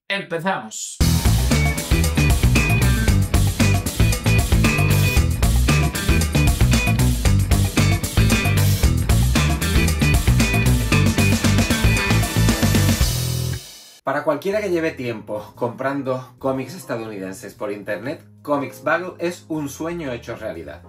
Empezamos. Para cualquiera que lleve tiempo comprando cómics estadounidenses por internet, ComicsBuggle es un sueño hecho realidad.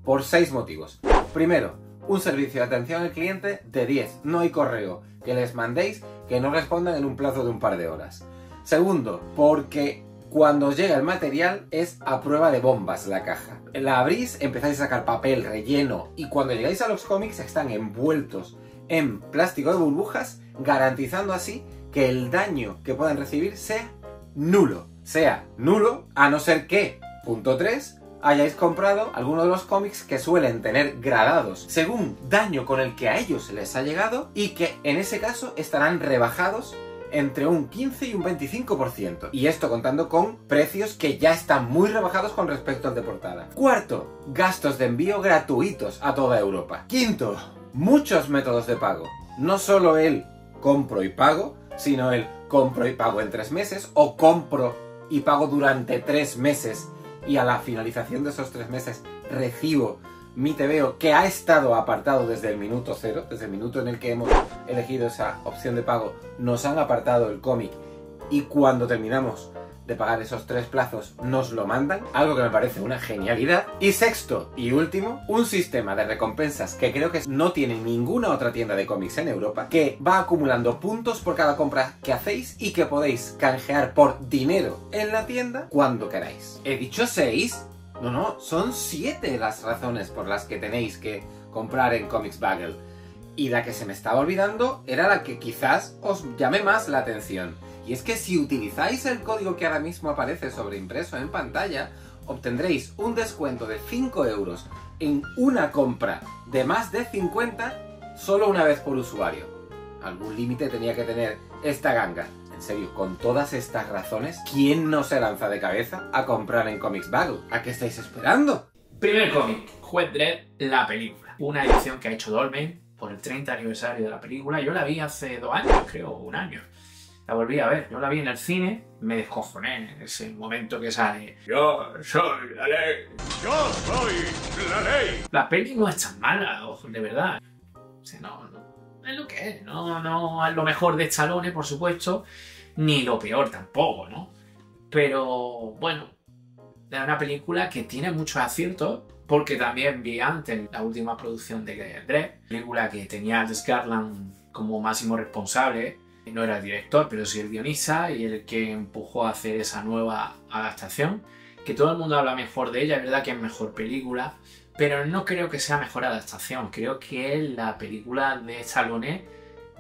Por 6 motivos. Primero, un servicio de atención al cliente de 10. No hay correo que les mandéis que no respondan en un plazo de un par de horas. Segundo, porque cuando os llega el material es a prueba de bombas la caja. La abrís, empezáis a sacar papel relleno y cuando llegáis a los cómics están envueltos en plástico de burbujas, garantizando así que el daño que puedan recibir sea nulo. Sea nulo, a no ser que, punto 3, hayáis comprado alguno de los cómics que suelen tener gradados según daño con el que a ellos les ha llegado y que en ese caso estarán rebajados entre un 15 y un 25%. Y esto contando con precios que ya están muy rebajados con respecto al de portada. Cuarto, gastos de envío gratuitos a toda Europa. Quinto, muchos métodos de pago. No solo el compro y pago, sino el compro y pago en 3 meses o compro y pago durante 3 meses y a la finalización de esos 3 meses recibo mi TVO que ha estado apartado desde el minuto 0, desde el minuto en el que hemos elegido esa opción de pago, nos han apartado el cómic y cuando terminamos de pagar esos 3 plazos nos lo mandan, algo que me parece una genialidad. Y sexto y último, un sistema de recompensas que creo que no tiene ninguna otra tienda de cómics en Europa, que va acumulando puntos por cada compra que hacéis y que podéis canjear por dinero en la tienda cuando queráis. ¿He dicho 6? No, son 7 las razones por las que tenéis que comprar en ComicsBuggle. Y la que se me estaba olvidando era la que quizás os llame más la atención. Y es que si utilizáis el código que ahora mismo aparece sobreimpreso en pantalla, obtendréis un descuento de 5 euros en una compra de más de 50 solo una vez por usuario. Algún límite tenía que tener esta ganga. En serio, con todas estas razones, ¿quién no se lanza de cabeza a comprar en ComicsBuggle? ¿A qué estáis esperando? Primer cómic, Judge Dredd, la película. Una edición que ha hecho Dolmen por el 30 aniversario de la película. Yo la vi hace 2 años, creo, 1 año. La volví a ver. Yo la vi en el cine, me descojoné en ese momento que sale "Yo soy la ley". ¡Yo soy la ley! La peli no es tan mala, de verdad. O sea, no es lo que es. No es lo mejor de Stallone, por supuesto, ni lo peor tampoco, ¿no? Pero, bueno, es una película que tiene muchos aciertos, porque también vi antes la última producción de Dredd, película que tenía a Alex Garland como máximo responsable. No era el director, pero sí el guionista y el que empujó a hacer esa nueva adaptación, que todo el mundo habla mejor de ella. Es verdad que es mejor película, pero no creo que sea mejor adaptación. Creo que la película de Stallone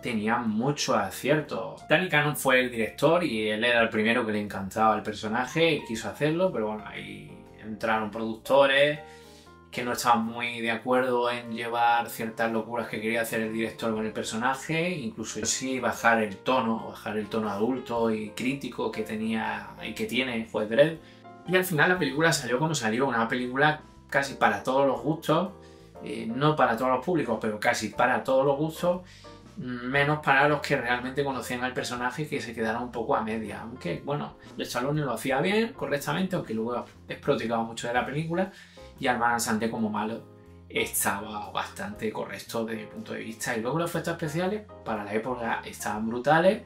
tenía muchos aciertos. Danny Cannon fue el director y él era el primero que le encantaba el personaje y quiso hacerlo, pero bueno, ahí entraron productores que no estaban muy de acuerdo en llevar ciertas locuras que quería hacer el director con el personaje, incluso sí bajar el tono adulto y crítico que tenía y que tiene Judge Dredd. Y al final la película salió como salió, una película casi para todos los gustos, no para todos los públicos, pero casi para todos los gustos, menos para los que realmente conocían al personaje, que se quedaron un poco a media. Aunque, bueno, Stallone lo hacía bien, correctamente, aunque luego desprotegaba mucho de la película. Y Armand Assante como malo estaba bastante correcto desde mi punto de vista. Y luego los efectos especiales para la época estaban brutales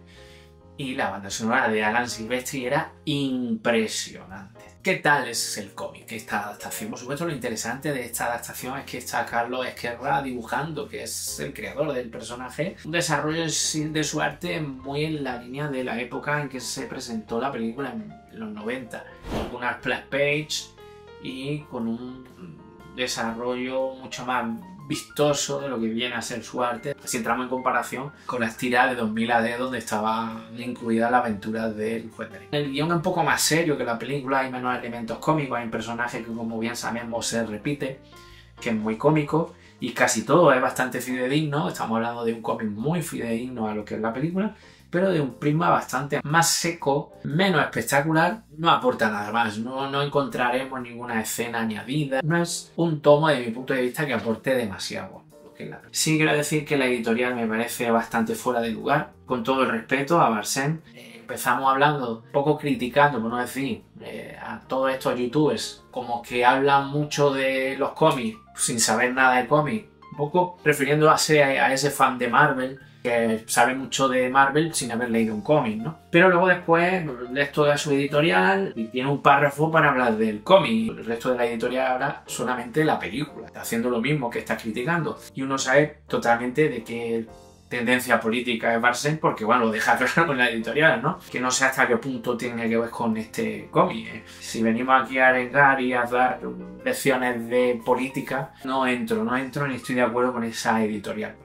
y la banda sonora de Alan Silvestri era impresionante. ¿Qué tal es el cómic, esta adaptación? Por supuesto, lo interesante de esta adaptación es que está Carlos Ezquerra dibujando, que es el creador del personaje. Un desarrollo de su arte muy en la línea de la época en que se presentó la película en los 90. Una splash page y con un desarrollo mucho más vistoso de lo que viene a ser su arte, si entramos en comparación con las tiras de 2000 AD donde estaba incluida la aventura del Judge Dredd. El guión es un poco más serio que la película, hay menos elementos cómicos, hay un personaje que, como bien sabemos, se repite, que es muy cómico y casi todo es bastante fidedigno. Estamos hablando de un cómic muy fidedigno a lo que es la película, pero de un prisma bastante más seco, menos espectacular, no aporta nada más, no encontraremos ninguna escena añadida, no es un tomo, de mi punto de vista, que aporte demasiado. Lo que en la película. Sí quiero decir que la editorial me parece bastante fuera de lugar, con todo el respeto a Barsem. Empezamos hablando, un poco criticando, por no decir, a todos estos youtubers, como que hablan mucho de los cómics sin saber nada de cómics, un poco refiriéndose a ese fan de Marvel que sabe mucho de Marvel sin haber leído un cómic, ¿no? Pero luego después lees toda su editorial y tiene un párrafo para hablar del cómic. El resto de la editorial habla solamente de la película, está haciendo lo mismo que está criticando. Y uno sabe totalmente de qué tendencia política es Barsem, porque bueno, lo deja claro en la editorial, ¿no? Que no sé hasta qué punto tiene que ver con este cómic. Si venimos aquí a arengar y a dar lecciones de política, no entro ni estoy de acuerdo con esa editorial.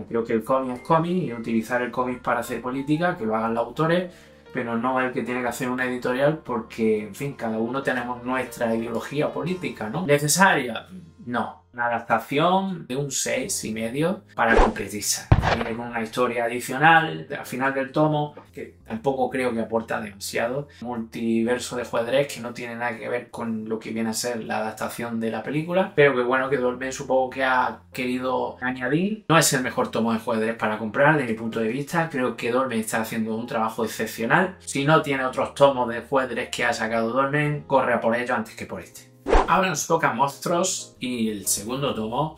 Creo que el cómic es cómic y utilizar el cómic para hacer política, que lo hagan los autores, pero no el que tiene que hacer una editorial, porque, en fin, cada uno tenemos nuestra ideología política, ¿no? ¿Necesaria? No. Una adaptación de un 6,5 para completizar. Viene con una historia adicional al final del tomo, que tampoco creo que aporta demasiado. Multiverso de Juez Dredd que no tiene nada que ver con lo que viene a ser la adaptación de la película, pero que bueno, que Dolmen supongo que ha querido añadir. No es el mejor tomo de Juez Dredd para comprar, desde mi punto de vista. Creo que Dolmen está haciendo un trabajo excepcional. Si no tiene otros tomos de Juez Dredd que ha sacado Dolmen, corre a por ellos antes que por este. Ahora nos toca Monstruos y el segundo tomo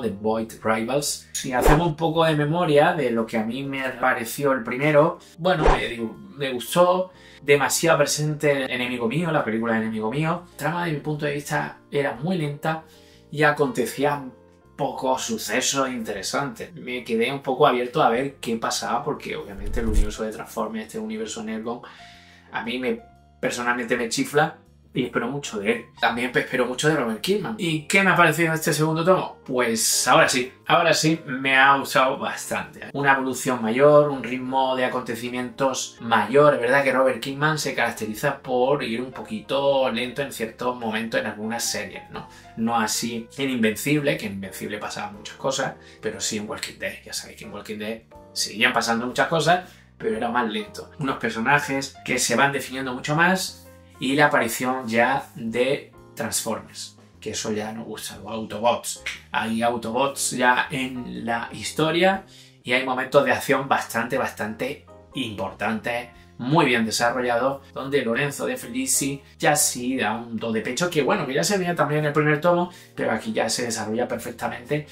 de Void Rivals. Si hacemos un poco de memoria de lo que a mí me pareció el primero, bueno, me gustó, demasiado presente el Enemigo Mío, la película de Enemigo Mío. La trama, desde mi punto de vista, era muy lenta y acontecían pocos sucesos interesantes. Me quedé un poco abierto a ver qué pasaba, porque obviamente el universo de Transformers, este universo Nergon, a mí personalmente me chifla. Y espero mucho de él. También espero mucho de Robert Kirkman. ¿Y qué me ha parecido este segundo tomo? Pues ahora sí me ha gustado bastante. Una evolución mayor, un ritmo de acontecimientos mayor. Es verdad que Robert Kirkman se caracteriza por ir un poquito lento en ciertos momentos en algunas series, ¿no? No así en Invencible, que en Invencible pasaban muchas cosas, pero sí en Walking Dead. Ya sabéis que en Walking Dead seguían pasando muchas cosas, pero era más lento. Unos personajes que se van definiendo mucho más, y la aparición ya de Transformers, que eso ya nos gusta, los Autobots. Hay Autobots ya en la historia y hay momentos de acción bastante importantes, muy bien desarrollados, donde Lorenzo de Felici ya sí da un do de pecho, que bueno, que ya se veía también en el primer tomo, pero aquí ya se desarrolla perfectamente.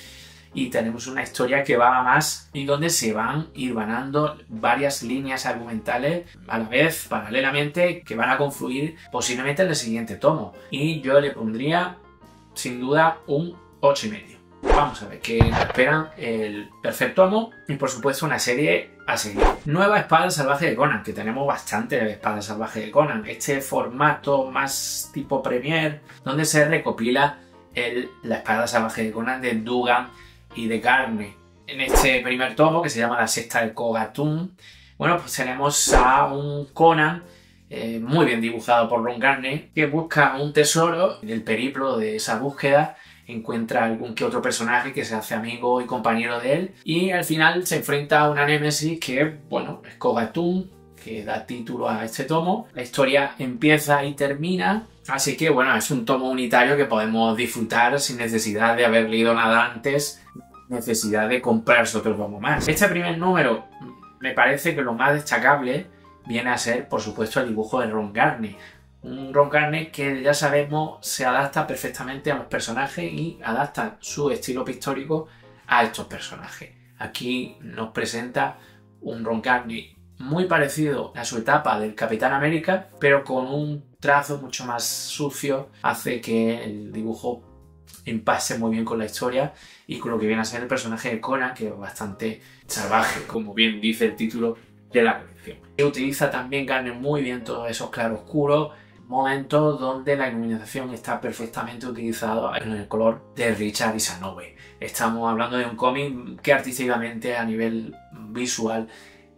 Y tenemos una historia que va a más y donde se van hilvanando varias líneas argumentales a la vez, paralelamente, que van a confluir posiblemente en el siguiente tomo. Y yo le pondría, sin duda, un 8,5. Vamos a ver qué nos esperan el tercer tomo y, por supuesto, una serie a seguir. Nueva Espada Salvaje de Conan, que tenemos bastante de Espada Salvaje de Conan. Este formato más tipo Premiere, donde se recopila la Espada Salvaje de Conan de Duggan y de Garner. En este primer tomo, que se llama La Sexta del Kogatun, bueno, pues tenemos a un Conan muy bien dibujado por Ron Garner, que busca un tesoro. En el periplo de esa búsqueda encuentra algún que otro personaje que se hace amigo y compañero de él, y al final se enfrenta a una némesis que, bueno, es Kogatun, que da título a este tomo. La historia empieza y termina, así que bueno, es un tomo unitario que podemos disfrutar sin necesidad de haber leído nada antes, necesidad de comprarse otro tomo más. Este primer número me parece que lo más destacable viene a ser, por supuesto, el dibujo de Ron Garner. Un Ron Garner que ya sabemos se adapta perfectamente a los personajes y adapta su estilo pictórico a estos personajes. Aquí nos presenta un Ron Garner muy parecido a su etapa del Capitán América, pero con un trazo mucho más sucio, hace que el dibujo empase muy bien con la historia y con lo que viene a ser el personaje de Conan, que es bastante salvaje, como bien dice el título de la colección. Utiliza también Garner muy bien todos esos claroscuros, momentos donde la iluminación está perfectamente utilizada en el color de Richard Isanove. Estamos hablando de un cómic que artísticamente a nivel visual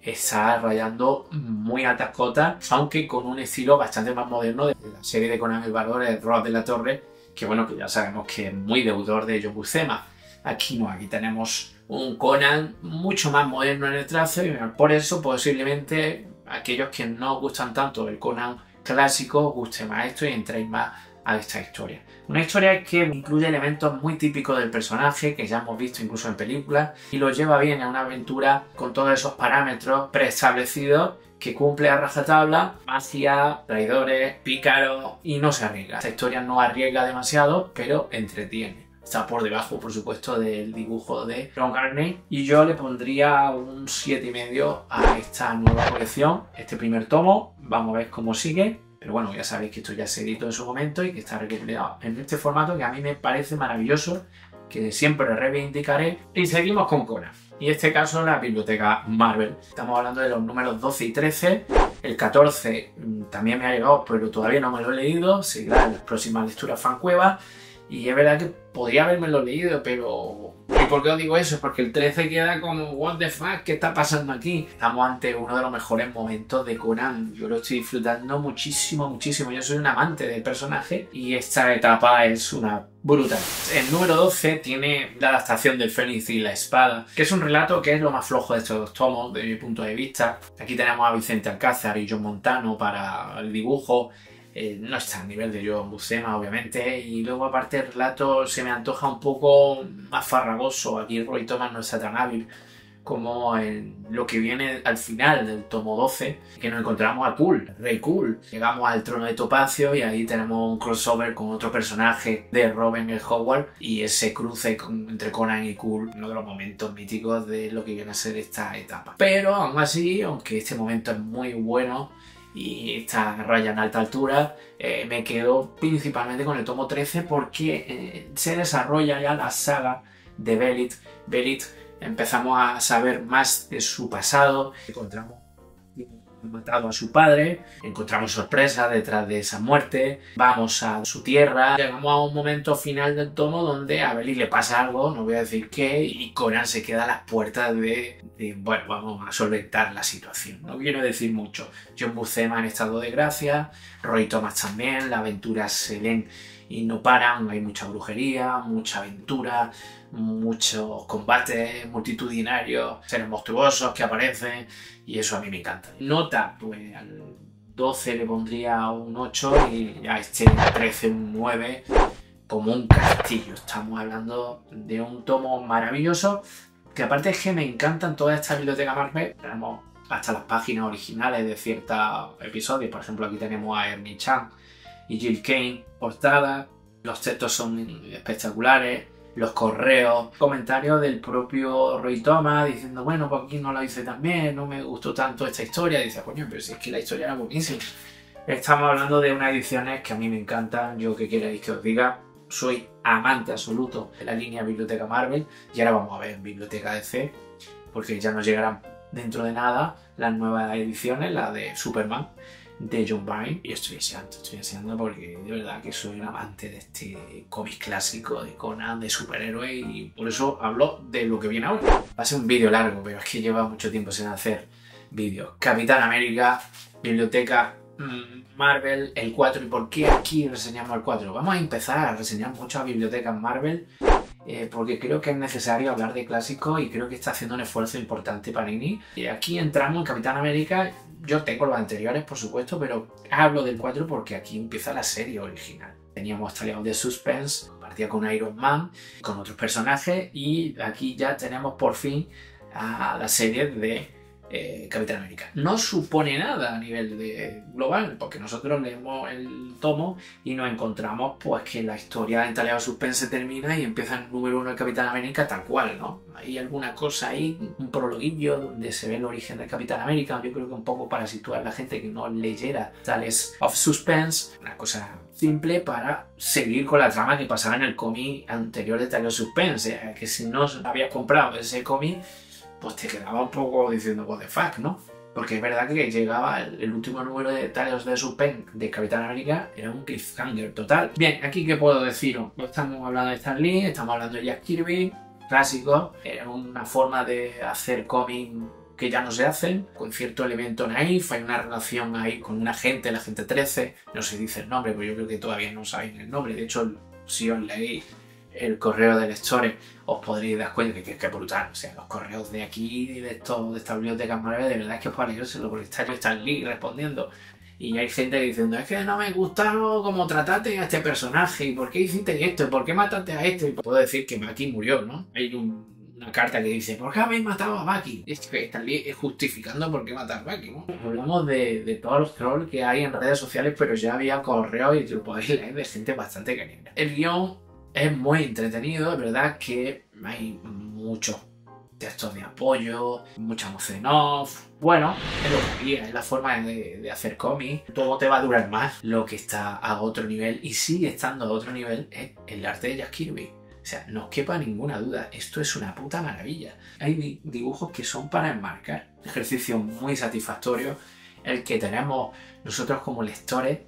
está rayando muy altas cotas, aunque con un estilo bastante más moderno de la serie de Conan el Bárbaro de Rob de la Torre, que bueno, que ya sabemos que es muy deudor de John Buscema. Aquí no, aquí tenemos un Conan mucho más moderno en el trazo y por eso posiblemente aquellos que no gustan tanto del Conan clásico os guste más esto y entréis más a esta historia. Una historia que incluye elementos muy típicos del personaje, que ya hemos visto incluso en películas, y lo lleva bien a una aventura con todos esos parámetros preestablecidos que cumple a rajatabla: magia, traidores, pícaros, y no se arriesga. Esta historia no arriesga demasiado, pero entretiene. Está por debajo, por supuesto, del dibujo de Ron Garney, y yo le pondría un 7,5 a esta nueva colección, este primer tomo. Vamos a ver cómo sigue, pero bueno, ya sabéis que esto ya se editó en su momento y que está recopilado en este formato que a mí me parece maravilloso, que siempre reivindicaré. Y seguimos con Conan, y en este caso la biblioteca Marvel. Estamos hablando de los números 12 y 13. El 14 también me ha llegado, pero todavía no me lo he leído. Seguirá en las próximas lecturas Fancueva. Y es verdad que podría haberme leído, pero... ¿Y por qué os digo eso? Es porque el 13 queda como what the fuck, ¿qué está pasando aquí? Estamos ante uno de los mejores momentos de Conan. Yo lo estoy disfrutando muchísimo, muchísimo. Yo soy un amante del personaje y esta etapa es una brutal. El número 12 tiene la adaptación del Fénix y la Espada, que es un relato que es lo más flojo de estos dos tomos, desde mi punto de vista. Aquí tenemos a Vicente Alcázar y John Montano para el dibujo. No está a nivel de John Buscema, obviamente, y luego aparte el relato se me antoja un poco más farragoso. Aquí Roy Thomas no está tan hábil como en lo que viene al final del tomo 12, que nos encontramos a Kul, Rey Kul. Llegamos al trono de Topacio y ahí tenemos un crossover con otro personaje de Robin el Howard, y ese cruce entre Conan y Kul, uno de los momentos míticos de lo que viene a ser esta etapa. Pero aún así, aunque este momento es muy bueno y esta raya en alta altura, me quedo principalmente con el tomo 13 porque se desarrolla ya la saga de Belit. Belit, empezamos a saber más de su pasado, encontramos matado a su padre, encontramos sorpresas detrás de esa muerte, vamos a su tierra, llegamos a un momento final del tomo donde a Belit le pasa algo, no voy a decir qué, y Conan se queda a las puertas de bueno, vamos a solventar la situación. No quiero decir mucho. John Buscema en estado de gracia, Roy Thomas también, las aventuras se leen y no paran, hay mucha brujería, mucha aventura, muchos combates multitudinarios, seres monstruosos que aparecen, y eso a mí me encanta. Nota, pues al 12 le pondría un 8 y a este 13 un 9, como un castillo. Estamos hablando de un tomo maravilloso, que aparte es que me encantan todas estas bibliotecas Marvel. Tenemos hasta las páginas originales de ciertos episodios. Por ejemplo, aquí tenemos a Ernie Chan y Jill Kane portada. Los textos son espectaculares, los correos, comentarios del propio Roy Thomas diciendo, bueno, pues aquí no lo hice tan bien, no me gustó tanto esta historia. Dice, coño, pero si es que la historia era buenísima. Estamos hablando de unas ediciones que a mí me encantan. Yo, ¿qué queréis que os diga? Soy amante absoluto de la línea Biblioteca Marvel, y ahora vamos a ver Biblioteca DC, porque ya nos llegarán dentro de nada las nuevas ediciones, la de Superman de John Byrne, y estoy deseando porque de verdad que soy un amante de este cómic clásico de Conan, de superhéroes, y por eso hablo de lo que viene ahora. Va a ser un vídeo largo, pero es que lleva mucho tiempo sin hacer vídeos. Capitán América, Biblioteca Marvel, el 4. ¿Y por qué aquí reseñamos el 4? Vamos a empezar a reseñar muchas bibliotecas Marvel, porque creo que es necesario hablar de clásicos y creo que está haciendo un esfuerzo importante Panini. Y aquí entramos en Capitán América. Yo tengo los anteriores, por supuesto, pero hablo del 4 porque aquí empieza la serie original. Teníamos Tales de Suspense, compartía con Iron Man, con otros personajes, y aquí ya tenemos por fin a la serie de Capitán América. No supone nada a nivel de global, porque nosotros leemos el tomo y nos encontramos pues que la historia en Tales de Suspense termina y empieza el número 1 del Capitán América tal cual, ¿no? Hay alguna cosa ahí, un prologuillo donde se ve el origen del Capitán América, yo creo que un poco para situar a la gente que no leyera Tales of Suspense, una cosa simple para seguir con la trama que pasaba en el cómic anterior de Tales of Suspense, que si no habías comprado ese cómic, pues te quedaba un poco diciendo what the fuck, ¿no? Porque es verdad que llegaba el último número de Tales de Suspense de Capitán América, era un cliffhanger total. Bien, aquí ¿qué puedo deciros? No estamos hablando de Stan Lee, estamos hablando de Jack Kirby, clásico, era una forma de hacer cómic que ya no se hacen, con cierto elemento naif. Hay una relación ahí con un agente, el agente 13, no se dice el nombre, pero yo creo que todavía no saben el nombre. De hecho, si os leéis el correo de lectores, os podréis dar cuenta que es brutal. O sea, los correos de aquí, de esta biblioteca Marvel, de verdad es que os para leérselo, porque está Stan Lee respondiendo. Y hay gente diciendo, es que no me gusta cómo trataste a este personaje, y por qué hiciste esto, y por qué mataste a este. Y puedo decir que Bucky murió, ¿no? Hay una carta que dice, ¿por qué habéis matado a Bucky? Es que están justificando por qué matar a Bucky, ¿no? Hablamos de todos los trolls que hay en redes sociales, pero ya había correos y lo podéis leer de gente bastante cariñosa. El guión es muy entretenido, es verdad que hay muchos textos de apoyo, mucha voz en off. Bueno, es lo que había, es la forma de hacer cómic. Todo te va a durar más. Lo que está a otro nivel y sigue estando a otro nivel es el arte de Jack Kirby. O sea, no os quepa ninguna duda, esto es una puta maravilla. Hay dibujos que son para enmarcar. Ejercicio muy satisfactorio el que tenemos nosotros como lectores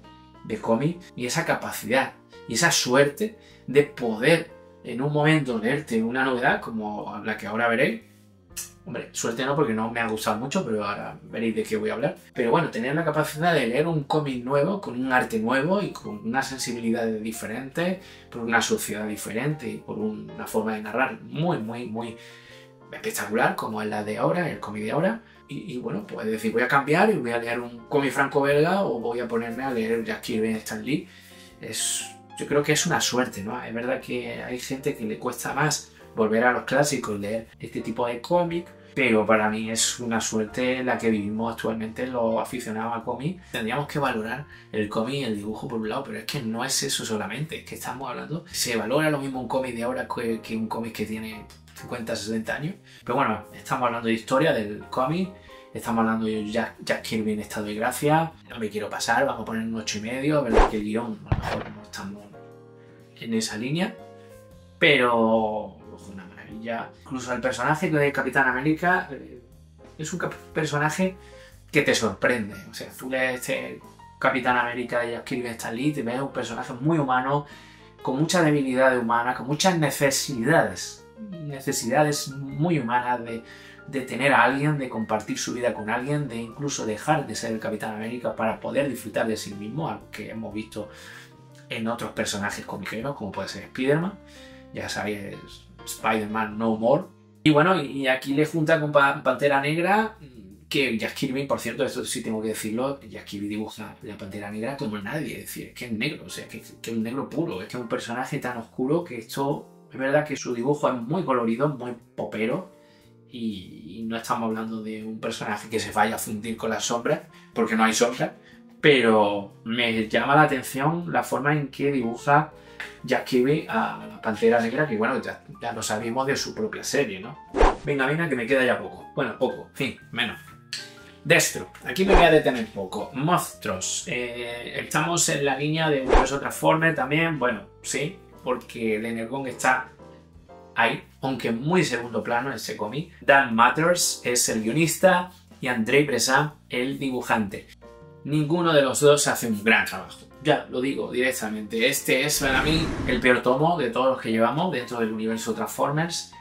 de cómic y esa capacidad y esa suerte de poder en un momento leerte una novedad como la que ahora veréis. Hombre, suerte no, porque no me ha gustado mucho, pero ahora veréis de qué voy a hablar. Pero bueno, tener la capacidad de leer un cómic nuevo, con un arte nuevo y con unas sensibilidades diferentes, por una sociedad diferente y por una forma de narrar muy espectacular, como es la de ahora, el cómic de ahora. Y bueno, pues decir, voy a cambiar y voy a leer un cómic franco-belga o voy a ponerme a leer Jack Kirby en Stan Lee. Yo creo que es una suerte, ¿no? Es verdad que hay gente que le cuesta más volver a los clásicos, leer este tipo de cómic, pero para mí es una suerte la que vivimos actualmente los aficionados al cómic. Tendríamos que valorar el cómic y el dibujo por un lado, pero es que no es eso solamente, es que estamos hablando, se valora lo mismo un cómic de ahora que un cómic que tiene 50, 60 años, pero bueno, estamos hablando de historia del cómic, estamos hablando de Jack Kirby en estado de gracia, no me quiero pasar, vamos a poner un 8,5, verdad que el guión a lo mejor no estamos en esa línea, pero una maravilla. Incluso el personaje de Capitán América es un personaje que te sorprende. O sea, tú lees este Capitán América de Jack Kirby Stan Lee, te ves un personaje muy humano, con mucha debilidad humana, con muchas necesidades muy humanas de tener a alguien, de compartir su vida con alguien, de incluso dejar de ser el Capitán América para poder disfrutar de sí mismo, algo que hemos visto en otros personajes comiqueros, como puede ser Spider-Man, ya sabéis, Spider-Man No More. Y bueno, y aquí le junta con Pantera Negra, que Jack Kirby, por cierto, esto sí tengo que decirlo, Jack Kirby dibuja la Pantera Negra como nadie, es decir, es que es negro, o sea, que es un negro puro, es que es un personaje tan oscuro que esto, es verdad que su dibujo es muy colorido, muy popero, y no estamos hablando de un personaje que se vaya a fundir con las sombras, porque no hay sombras, pero me llama la atención la forma en que dibuja Jack Kirby a la Pantera Negra, que bueno, ya lo sabemos de su propia serie, ¿no? Venga, que me queda ya poco. Bueno, poco, en fin, menos. Destro, aquí me voy a detener poco. Monstruos, estamos en la línea de Universo Transformers también, bueno, sí, porque el Energon está ahí, aunque en muy segundo plano en ese cómic. Dan Mathers es el guionista y Andrei Bressan el dibujante. Ninguno de los dos hace un gran trabajo. Ya lo digo directamente, este es para mí el peor tomo de todos los que llevamos dentro del universo Transformers,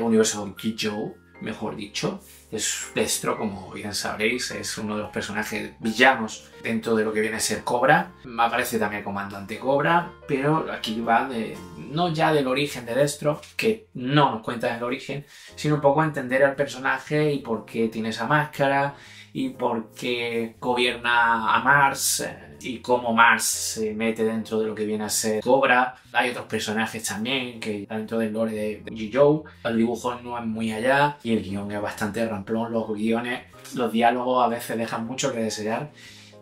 universo Kid-Joe, mejor dicho. Es Destro, como bien sabréis, es uno de los personajes villanos dentro de lo que viene a ser Cobra. Aparece también Comandante Cobra, pero aquí va no ya del origen de Destro, que no nos cuenta el origen, sino un poco entender al personaje y por qué tiene esa máscara, y por qué gobierna a Mars y cómo Mars se mete dentro de lo que viene a ser Cobra. Hay otros personajes también que dentro del lore de G-Joe. El dibujo no es muy allá y el guión es bastante ramplón. Los diálogos a veces dejan mucho que desear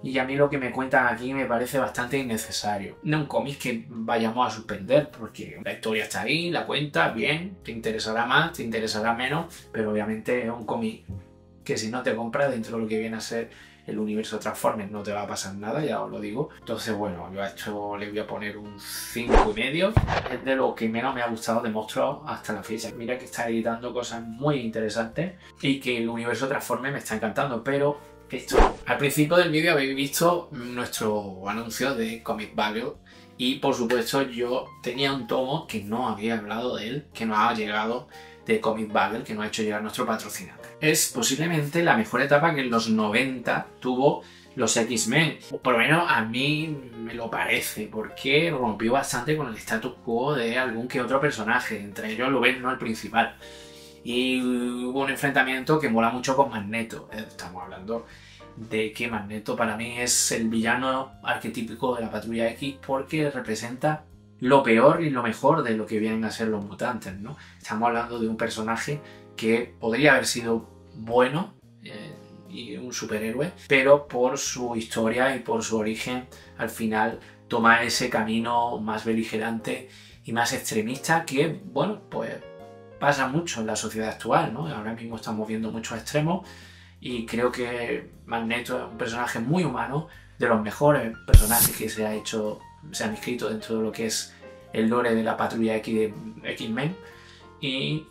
y a mí lo que me cuentan aquí me parece bastante innecesario. No es un cómic que vayamos a suspender porque la historia está ahí, la cuenta bien, te interesará más, te interesará menos, pero obviamente es un cómic que si no te compras dentro de lo que viene a ser el universo Transformers no te va a pasar nada, ya os lo digo. Entonces bueno, yo a esto le voy a poner un 5,5. Es de lo que menos me ha gustado de Monstruos hasta la fecha. Mira que está editando cosas muy interesantes y que el universo Transformers me está encantando, pero esto, al principio del vídeo habéis visto nuestro anuncio de Comic Bagel y por supuesto yo tenía un tomo que no había hablado de él, que no ha llegado de Comic Bagel, que nos ha hecho llegar nuestro patrocinador. Es posiblemente la mejor etapa que en los 90 tuvo los X-Men. Por lo menos a mí me lo parece, porque rompió bastante con el status quo de algún que otro personaje, entre ellos Lobezno, el principal. Y hubo un enfrentamiento que mola mucho con Magneto. Estamos hablando de que Magneto para mí es el villano arquetípico de la Patrulla X porque representa lo peor y lo mejor de lo que vienen a ser los mutantes, ¿no? Estamos hablando de un personaje que podría haber sido bueno y un superhéroe, pero por su historia y por su origen al final toma ese camino más beligerante y más extremista que, bueno, pues pasa mucho en la sociedad actual, ¿no? Ahora mismo estamos viendo muchos extremos y creo que Magneto es un personaje muy humano, de los mejores personajes que se han escrito dentro de lo que es el lore de la Patrulla X de X-Men, y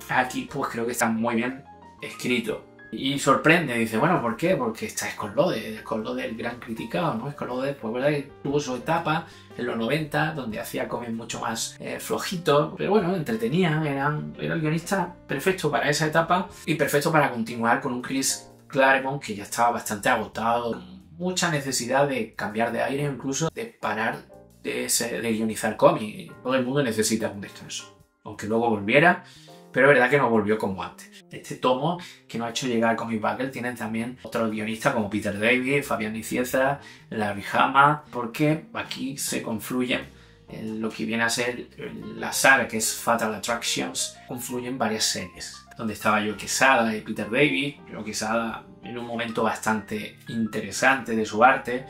aquí pues creo que está muy bien escrito. Y sorprende, dice, bueno, ¿por qué? Porque está Scott-Lode, el gran criticado, ¿no? Scott-Lode, pues verdad que tuvo su etapa en los 90, donde hacía cómics mucho más flojitos, pero bueno, entretenían, era el guionista perfecto para esa etapa y perfecto para continuar con un Chris Claremont que ya estaba bastante agotado, mucha necesidad de cambiar de aire, incluso de parar de guionizar cómics. Todo el mundo necesita un descanso, aunque luego volviera, pero es verdad que no volvió como antes. Este tomo que nos ha hecho llegar Comic Bagel tienen también otros guionistas como Peter David, Fabián Nicieza, Larry Hama, porque aquí se confluyen en lo que viene a ser la saga que es Fatal Attractions, confluyen varias series, donde estaba Joe Quesada y Peter David. Joe Quesada en un momento bastante interesante de su arte,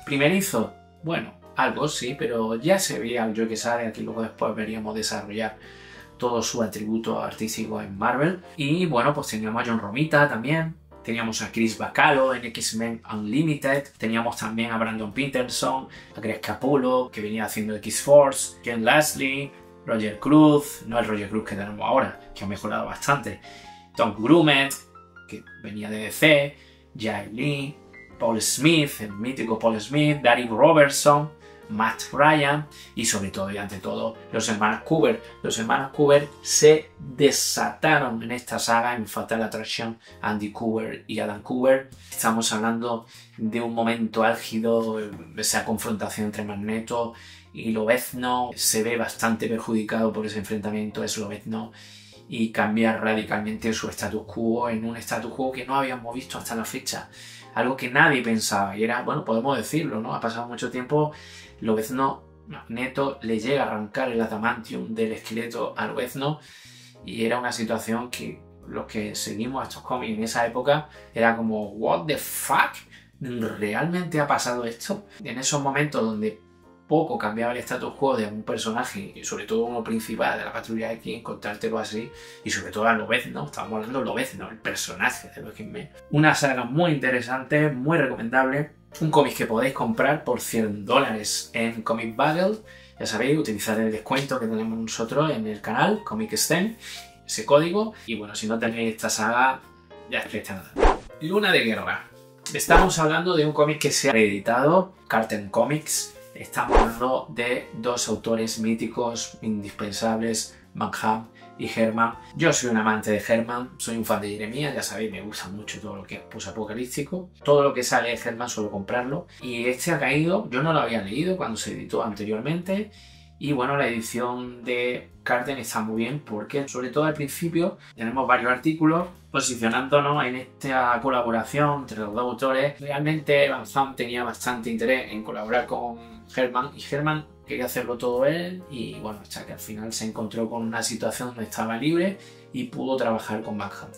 primerizo, bueno, algo sí, pero ya se veía al Joe Quesada, que luego después veríamos desarrollar todo su atributo artístico en Marvel. Y bueno, pues teníamos a John Romita también, teníamos a Chris Bacalo en X-Men Unlimited, teníamos también a Brandon Peterson, a Greg Capullo, que venía haciendo X-Force, Ken Lashley, Roger Cruz, no el Roger Cruz que tenemos ahora, que ha mejorado bastante, Tom Grumet, que venía de DC, Jay Lee, Paul Smith, el mítico Paul Smith, Derek Robertson, Matt Ryan y sobre todo y ante todo los hermanos Cooper. Los hermanos Cooper se desataron en esta saga en Fatal Attraction, Andy Cooper y Adam Cooper. Estamos hablando de un momento álgido, esa confrontación entre Magneto y Lobezno. Se ve bastante perjudicado por ese enfrentamiento, es Lobezno, y cambia radicalmente su status quo en un status quo que no habíamos visto hasta la fecha. Algo que nadie pensaba y era, bueno, podemos decirlo, ¿no? Ha pasado mucho tiempo. Lobezno, Magneto le llega a arrancar el adamantium del esqueleto a Lobezno y era una situación que los que seguimos estos cómics en esa época era como what the fuck, ¿realmente ha pasado esto? En esos momentos donde poco cambiaba el status quo de un personaje y sobre todo uno principal de la Patrulla X, encontrártelo así y sobre todo a Lobezno, estamos hablando de Lobezno, el personaje de los X-Men. Una saga muy interesante, muy recomendable. Un cómic que podéis comprar por $100 en Comic Bagel. Ya sabéis, utilizar el descuento que tenemos nosotros en el canal, Comic Sten, ese código. Y bueno, si no tenéis esta saga, ya estáis nada. Luna de Guerra. Estamos hablando de un cómic que se ha reeditado, Carten Comics. Estamos hablando de dos autores míticos, indispensables, Van Ham y Herman. Yo soy un amante de Herman, soy un fan de Jeremías, ya sabéis, me gusta mucho todo lo que es posapocalíptico. Todo lo que sale de Herman suelo comprarlo. Y este ha caído, yo no lo había leído cuando se editó anteriormente. Y bueno, la edición de Carten está muy bien porque, sobre todo al principio, tenemos varios artículos posicionándonos en esta colaboración entre los dos autores. Realmente Van Ham tenía bastante interés en colaborar con Herman y Herman quería hacerlo todo él y bueno, hasta que al final se encontró con una situación donde estaba libre y pudo trabajar con Van Ham.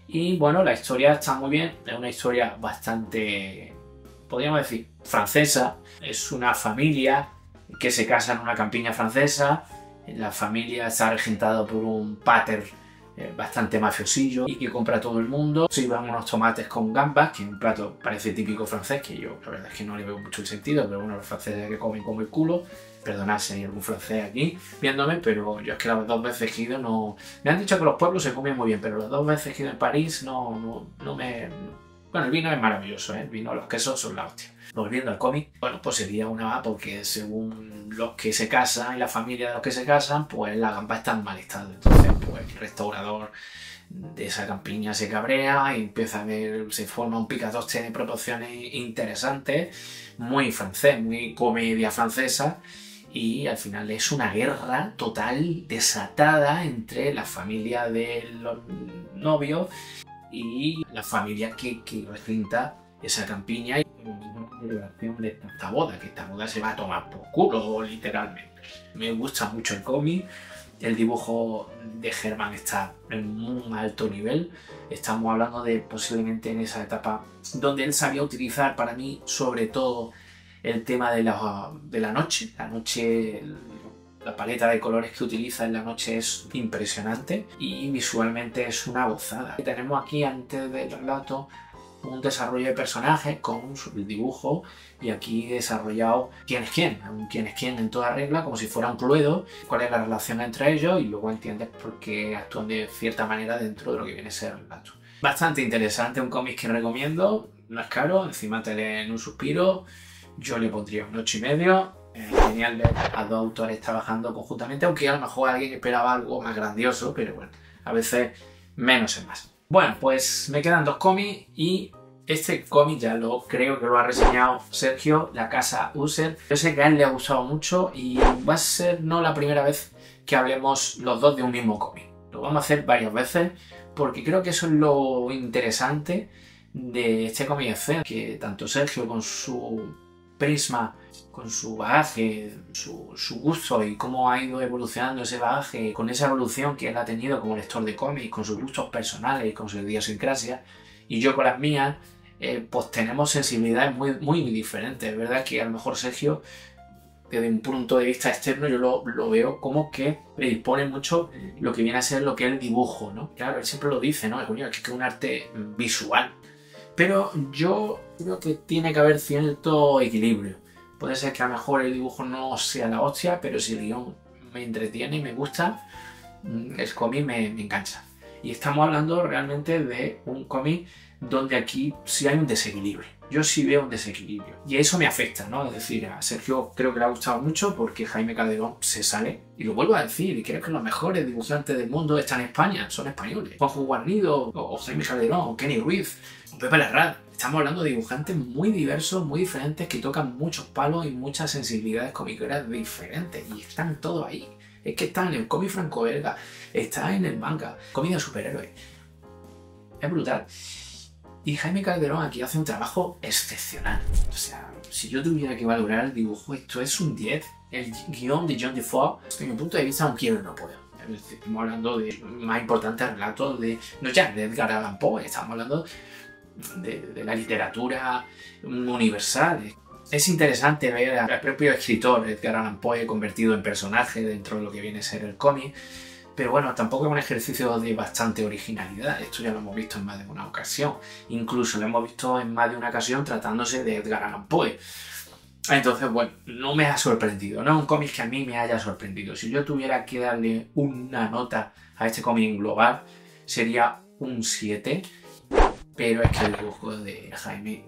Y bueno, la historia está muy bien, es una historia bastante, podríamos decir, francesa. Es una familia que se casa en una campiña francesa. La familia está regentada por un pater bastante mafiosillo y que compra a todo el mundo. Se iban unos tomates con gambas, que es un plato parece típico francés, que yo la verdad es que no le veo mucho el sentido, pero bueno, los franceses que comen como el culo. Perdonad si hay algún francés aquí viéndome, pero yo es que las dos veces que he ido no... Me han dicho que los pueblos se comen muy bien, pero las dos veces que he ido en París no me... Bueno, el vino es maravilloso, ¿eh? El vino, los quesos son la hostia. Volviendo al cómic, bueno, pues sería una A porque según los que se casan y la familia de los que se casan, pues la gamba está en mal estado. Entonces, pues el restaurador de esa campiña se cabrea y empieza a ver, se forma un picatoste de proporciones interesantes, muy francés, muy comedia francesa. y al final es una guerra total desatada entre la familia de los novios y la familia que recinta esa campiña y una celebración de esta boda, que esta boda se va a tomar por culo, literalmente. Me gusta mucho el cómic, el dibujo de Herman está en un alto nivel. Estamos hablando de posiblemente en esa etapa donde él sabía utilizar, para mí, sobre todo el tema de la noche. La noche, la paleta de colores que utiliza en la noche es impresionante y visualmente es una gozada. Tenemos aquí, antes del relato, un desarrollo de personajes con el dibujo, y aquí desarrollado quién es quién en toda regla, como si fuera un Cluedo, cuál es la relación entre ellos, y luego entiendes por qué actúan de cierta manera dentro de lo que viene a ser el relato. Bastante interesante, un cómic que recomiendo, no es caro, encima te lee en un suspiro. Yo le pondría un 8,5. Genial ver a dos autores trabajando conjuntamente, aunque a lo mejor alguien esperaba algo más grandioso, pero bueno, a veces menos es más. Bueno, pues me quedan 2 cómics, y este cómic ya creo que lo ha reseñado Sergio, La Casa User. Yo sé que a él le ha gustado mucho y va a ser no la primera vez que hablemos los dos de un mismo cómic. Lo vamos a hacer varias veces porque creo que eso es lo interesante de este cómic, que tanto Sergio, con su prisma, con su bagaje, su gusto y cómo ha ido evolucionando ese bagaje, con esa evolución que él ha tenido como lector de cómics, con sus gustos personales y con su idiosincrasia, y yo con las mías, pues tenemos sensibilidades muy diferentes. Es verdad que a lo mejor Sergio, desde un punto de vista externo, yo lo veo como que predispone mucho lo que viene a ser lo que es el dibujo, ¿no? Claro, él siempre lo dice, ¿no? Que es un arte visual. Pero yo creo que tiene que haber cierto equilibrio. Puede ser que a lo mejor el dibujo no sea la hostia, pero si el guión me entretiene y me gusta, el cómic me engancha. Y estamos hablando realmente de un cómic donde aquí sí hay un desequilibrio. Yo sí veo un desequilibrio. Y eso me afecta, ¿no? Es decir, a Sergio creo que le ha gustado mucho porque Jaime Calderón se sale. Y lo vuelvo a decir, y creo que los mejores dibujantes del mundo están en España, son españoles. Juanjo Guarnido, o Jaime Calderón, o Kenny Ruiz, o Pepe Larraz. Estamos hablando de dibujantes muy diversos, muy diferentes, que tocan muchos palos y muchas sensibilidades comiqueras diferentes. Y están todos ahí. Es que están en el cómic franco-belga, está en el manga, cómic de superhéroes. Es brutal. Y Jaime Calderón aquí hace un trabajo excepcional. O sea, si yo tuviera que valorar el dibujo, esto es un 10. El guión de John Defoe, desde mi punto de vista, no quiero y no puedo. Estamos hablando de más importantes relatos no ya de Edgar Allan Poe, estamos hablando de la literatura universal. Es interesante ver al propio escritor Edgar Allan Poe convertido en personaje dentro de lo que viene a ser el cómic. Pero bueno, tampoco es un ejercicio de bastante originalidad. Esto ya lo hemos visto en más de una ocasión. Incluso lo hemos visto en más de una ocasión tratándose de Edgar Allan Poe. Entonces, bueno, no me ha sorprendido. No es un cómic que a mí me haya sorprendido. Si yo tuviera que darle una nota a este cómic en global, sería un 7. Pero es que el dibujo de Jaime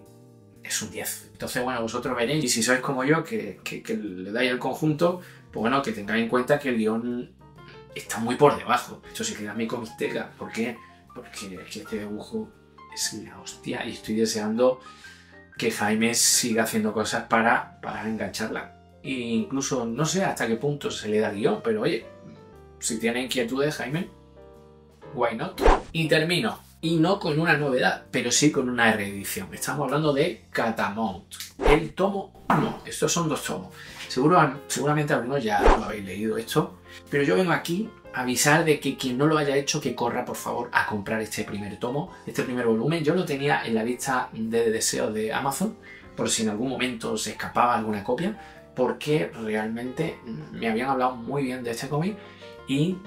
es un 10. Entonces, bueno, vosotros veréis. Y si sois como yo, que le dais el conjunto, pues bueno, que tengáis en cuenta que el guión está muy por debajo. Esto sí queda mi comisteca. ¿Por qué? Porque es que este dibujo es la hostia y estoy deseando que Jaime siga haciendo cosas para engancharla. E incluso no sé hasta qué punto se le da guión, pero oye, si tiene inquietudes, Jaime, why not? Y termino. Y no con una novedad, pero sí con una reedición. Estamos hablando de Catamount. El tomo 1. Estos son 2 tomos. Seguramente algunos ya lo habéis leído esto, pero yo vengo aquí a avisar de que quien no lo haya hecho, que corra por favor a comprar este primer tomo, este primer volumen. Yo lo tenía en la lista de deseos de Amazon, por si en algún momento se escapaba alguna copia, porque realmente me habían hablado muy bien de este cómic y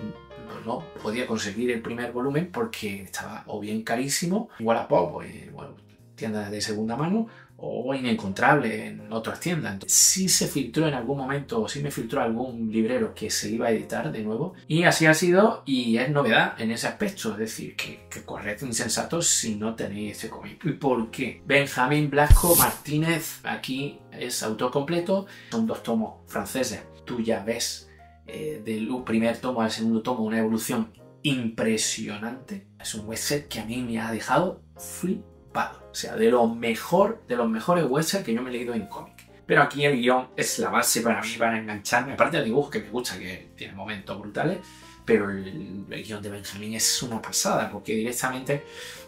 pues no podía conseguir el primer volumen porque estaba o bien carísimo, Wallapop, bueno, tiendas de segunda mano, o inencontrable en otras tiendas. Entonces, sí se filtró en algún momento, o sí me filtró algún librero que se iba a editar de nuevo, y así ha sido, y es novedad en ese aspecto, es decir, que corred insensatos si no tenéis este cómic. ¿Y por qué? Benjamín Blasco Martínez, aquí es autor completo, son 2 tomos franceses. Tú ya ves del primer tomo al segundo tomo una evolución impresionante. Es un western que a mí me ha dejado flipado. O sea, de los mejores westerns que yo me he leído en cómic. Pero aquí el guión es la base para mí, para engancharme. Aparte del dibujo, que me gusta, que tiene momentos brutales, pero el guión de Benjamín es una pasada, porque directamente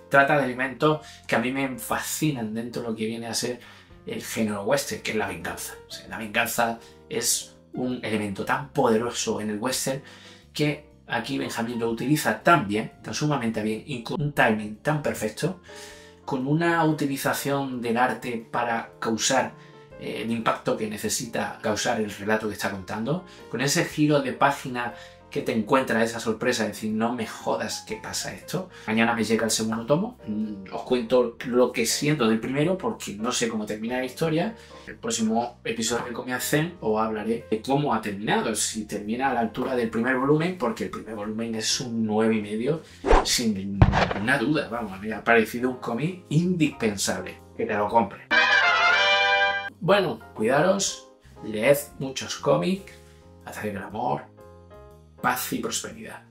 trata de elementos que a mí me fascinan dentro de lo que viene a ser el género western, que es la venganza. O sea, la venganza es un elemento tan poderoso en el western que aquí Benjamín lo utiliza tan bien, tan sumamente bien, y con un timing tan perfecto, con una utilización del arte para causar el impacto que necesita causar el relato que está contando, con ese giro de página que te encuentra esa sorpresa de decir, no me jodas que pasa esto. Mañana me llega el segundo tomo, os cuento lo que siento del primero porque no sé cómo termina la historia. El próximo episodio de Comic Zen os hablaré de cómo ha terminado, si termina a la altura del primer volumen, porque el primer volumen es un 9,5 sin ninguna duda. Vamos, me ha parecido un cómic indispensable, que te lo compre. Bueno, cuidaros, leed muchos cómics, haced el amor, paz y prosperidad.